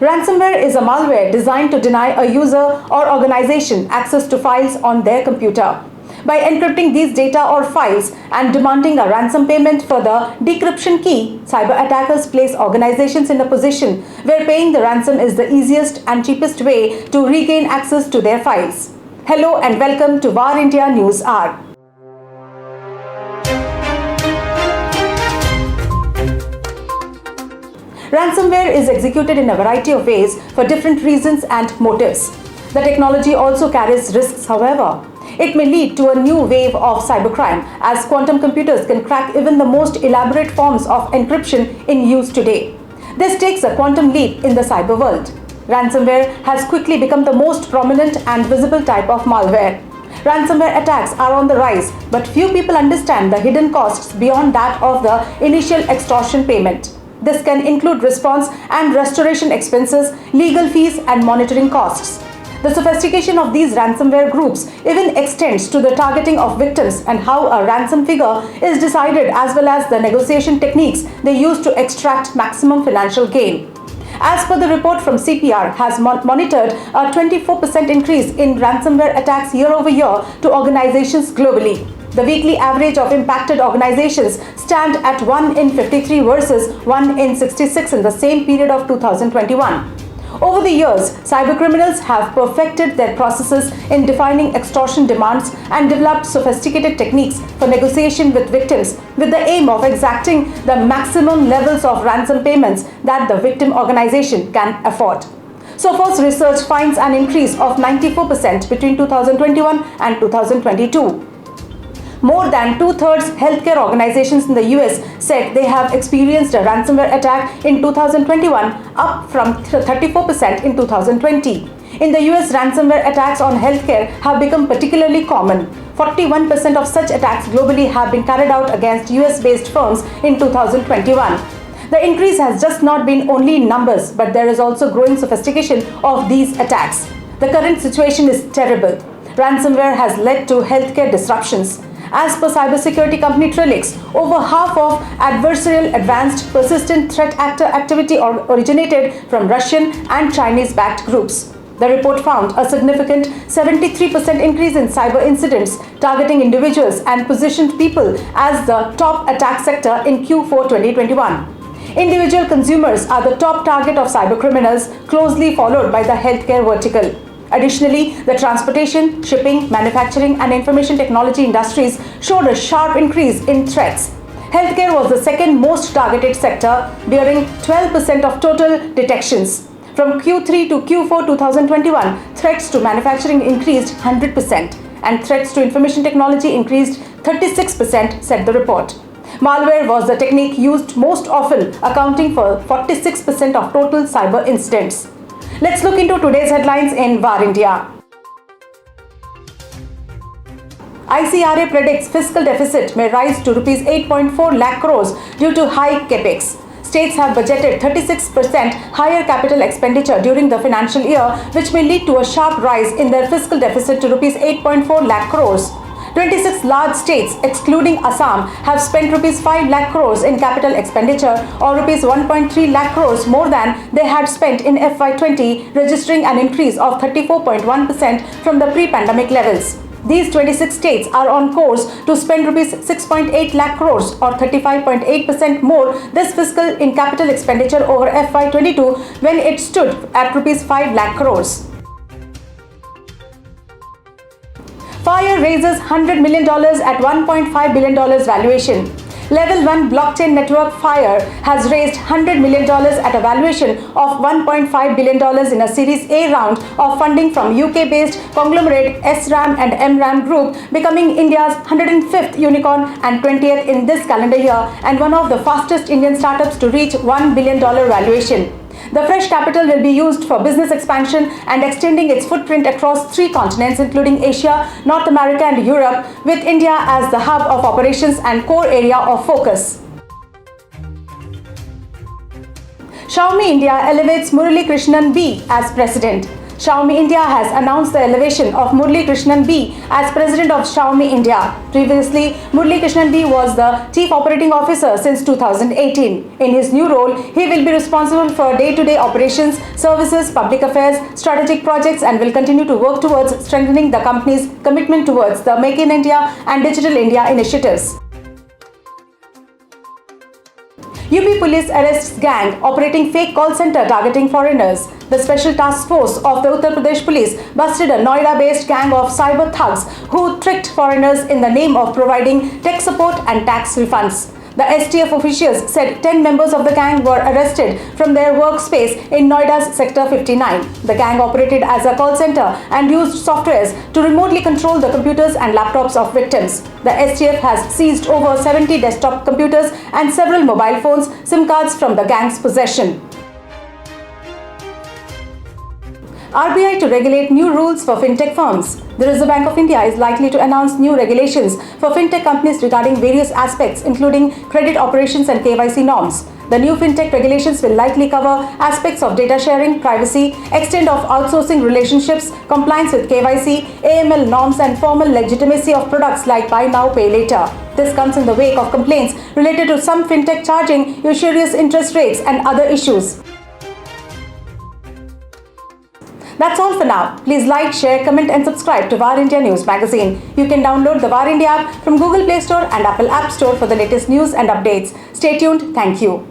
Ransomware is a malware designed to deny a user or organization access to files on their computer. By encrypting these data or files and demanding a ransom payment for the decryption key, cyber attackers place organizations in a position where paying the ransom is the easiest and cheapest way to regain access to their files. Hello and welcome to VARINDIA News Hour. Ransomware is executed in a variety of ways for different reasons and motives. The technology also carries risks, however. It may lead to a new wave of cybercrime, as quantum computers can crack even the most elaborate forms of encryption in use today. This takes a quantum leap in the cyber world. Ransomware has quickly become the most prominent and visible type of malware. Ransomware attacks are on the rise, but few people understand the hidden costs beyond that of the initial extortion payment. This can include response and restoration expenses, legal fees, and monitoring costs. The sophistication of these ransomware groups even extends to the targeting of victims and how a ransom figure is decided, as well as the negotiation techniques they use to extract maximum financial gain. As per the report from CPR, has monitored a 24% increase in ransomware attacks year over year to organizations globally. The weekly average of impacted organizations stand at 1 in 53 versus 1 in 66 in the same period of 2021. Over the years, cybercriminals have perfected their processes in defining extortion demands and developed sophisticated techniques for negotiation with victims with the aim of exacting the maximum levels of ransom payments that the victim organization can afford. Sophos research finds an increase of 94% between 2021 and 2022. More than two-thirds healthcare organizations in the US said they have experienced a ransomware attack in 2021, up from 34% in 2020. In the US, ransomware attacks on healthcare have become particularly common. 41% of such attacks globally have been carried out against US-based firms in 2021. The increase has just not been only in numbers, but there is also growing sophistication of these attacks. The current situation is terrible. Ransomware has led to healthcare disruptions. As per cybersecurity company Trellix, over half of adversarial advanced persistent threat actor activity originated from Russian and Chinese-backed groups. The report found a significant 73% increase in cyber incidents targeting individuals and positioned people as the top attack sector in Q4 2021. Individual consumers are the top target of cybercriminals, closely followed by the healthcare vertical. Additionally, the transportation, shipping, manufacturing, and information technology industries showed a sharp increase in threats. Healthcare was the second most targeted sector, bearing 12% of total detections. From Q3 to Q4 2021, threats to manufacturing increased 100%, and threats to information technology increased 36%, said the report. Malware was the technique used most often, accounting for 46% of total cyber incidents. Let's look into today's headlines in VARINDIA. ICRA predicts fiscal deficit may rise to Rs 8.4 lakh crores due to high capex. States have budgeted 36% higher capital expenditure during the financial year, which may lead to a sharp rise in their fiscal deficit to Rs 8.4 lakh crores. 26 large states, excluding Assam, have spent Rs 5 lakh crores in capital expenditure, or Rs 1.3 lakh crores more than they had spent in FY20, registering an increase of 34.1% from the pre-pandemic levels. These 26 states are on course to spend Rs 6.8 lakh crores, or 35.8% more this fiscal in capital expenditure over FY22, when it stood at Rs 5 lakh crores. Fire raises $100 million at $1.5 billion valuation. Level 1 blockchain network Fire has raised $100 million at a valuation of $1.5 billion in a Series A round of funding from UK-based conglomerate SRAM and MRAM Group, becoming India's 105th unicorn and 20th in this calendar year, and one of the fastest Indian startups to reach $1 billion valuation. The fresh capital will be used for business expansion and extending its footprint across 3 continents, including Asia, North America, and Europe, with India as the hub of operations and core area of focus. Xiaomi India elevates Muralikrishnan B as president. Xiaomi India has announced the elevation of Muralikrishnan B as President of Xiaomi India. Previously, Muralikrishnan B was the Chief Operating Officer since 2018. In his new role, he will be responsible for day-to-day operations, services, public affairs, strategic projects, and will continue to work towards strengthening the company's commitment towards the Make in India and Digital India initiatives. UP police arrests gang operating fake call center targeting foreigners. The Special Task Force of the Uttar Pradesh Police busted a Noida-based gang of cyber thugs who tricked foreigners in the name of providing tech support and tax refunds. The STF officials said 10 members of the gang were arrested from their workspace in Noida's Sector 59. The gang operated as a call center and used softwares to remotely control the computers and laptops of victims. The STF has seized over 70 desktop computers and several mobile phones, SIM cards from the gang's possession. RBI to regulate new rules for fintech firms. The Reserve Bank of India is likely to announce new regulations for fintech companies regarding various aspects, including credit operations and KYC norms. The new fintech regulations will likely cover aspects of data sharing, privacy, extent of outsourcing relationships, compliance with KYC, AML norms, and formal legitimacy of products like buy now, pay later. This comes in the wake of complaints related to some fintech charging usurious interest rates and other issues. That's all for now. Please like, share, comment and subscribe to VARINDIA News Magazine. You can download the VARINDIA app from Google Play Store and Apple App Store for the latest news and updates. Stay tuned. Thank you.